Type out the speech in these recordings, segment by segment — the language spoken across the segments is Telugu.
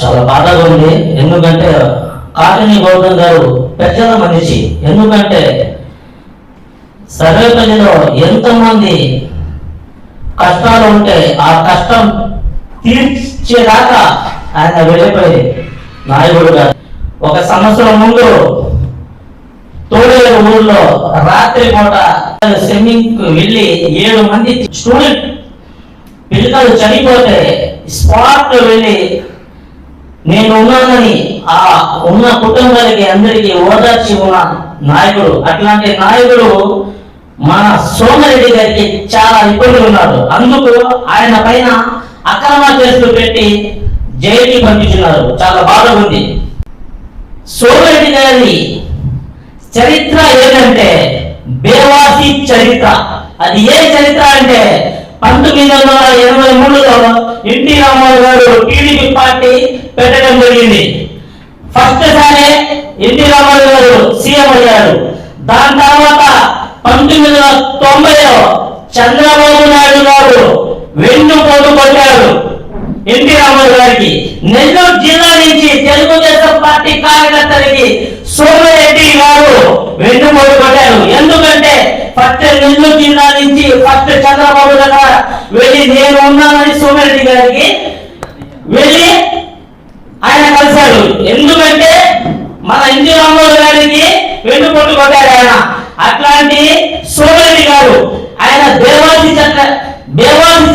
చాలా బాధగా ఉంది. ఎందుకంటే కాటని గౌతమ్ గారు పెద్దల మనిషి. ఎందుకంటే సర్వేపల్లిలో ఎంతమంది కష్టాలు ఉంటే ఆ కష్టం తీర్చేదాకా ఆయన వెళ్ళిపోయి నాయకుడు గారు. ఒక సంవత్సరం ముందు తోడేరు ఊర్లో రాత్రి పూట స్విమ్మింగ్ వెళ్ళి 7 మంది స్టూడెంట్ పిల్లలు చనిపోతే స్పాట్ లో వెళ్ళి నేను ఉన్నానని ఆ ఉన్న కుటుంబాలకి అందరికీ ఓదార్చి ఉన్న నాయకుడు. అట్లాంటి నాయకుడు మన సోమిరెడ్డి గారికి చాలా ఇబ్బందులు ఉన్నారు. అందుకు ఆయన పైన అక్రమ కేసులు పెట్టి జైలుకి పంపించున్నారు. చాలా బాధ ఉంది. సోమిరెడ్డి గారి చరిత్ర ఏంటంటే బేవాసి చరిత్ర. అది ఏ చరిత్ర అంటే 1983లో ఎన్టీ రామారావు గారు టీడీపీ పార్టీ పెట్టడం జరిగింది. ఫస్ట్ సారి ఎన్టీ రామారావు గారు సీఎం అయ్యారు. దాని తర్వాత 1990లో చంద్రబాబు నాయుడు గారు వెన్నుపోటు కొట్టారు ఎన్టీ రామారావు గారికి. నెల్లూరు జిల్లా నుంచి తెలుగుదేశం పార్టీ కార్యకర్తలకి సోమిరెడ్డి గారు వెన్నుపోటు కొట్టారు. ఎందుకంటే ఫస్ట్ నెల్లూరు జిల్లా నుంచి ఫస్ట్ చంద్రబాబు దగ్గర వెళ్ళి నేను ఉన్నానని సోమిరెడ్డి గారికి వెళ్ళి ఆయన కలిశాడు. ఎందుకంటే మన ఎన్టీ రామారావు గారికి వెన్నుపోటు కొట్టారు ఆయన. అట్లాంటి సోమిరెడ్డి గారు ఆయన దేవాసి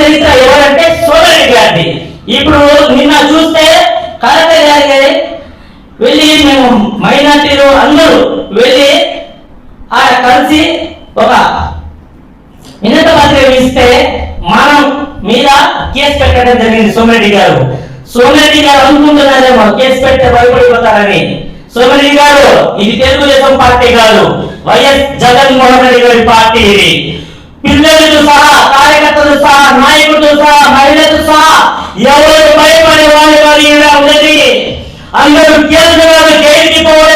చరిత్ర ఎవరంటే సోమిరెడ్డి గారిది. ఇప్పుడు నిన్న చూస్తే కలెక్టర్ గారికి వెళ్ళి మేము మైనార్టీలు అందరూ వెళ్ళి ఆయన కలిసి ఒక వినత పత్రిక ఇస్తే మనం మీద కేసు పెట్టడం జరిగింది. సోమిరెడ్డి గారు అనుకుంటున్నారేమో కేసు పెడితే భయపడిపోతారని. సోమిరెడ్డి గారు ఇది తెలుగుదేశం పార్టీ కాదు, వైఎస్ జగన్మోహన్ రెడ్డి గారి పార్టీ. ఇది పిల్లలతో సహా కార్యకర్తలు సహా నాయకులతో సహా మహిళలతో సహా ఎవరు భయపడే వాళ్ళు కాదు. ఉండేది అందరూ కేసులు జైలుకి పోవడం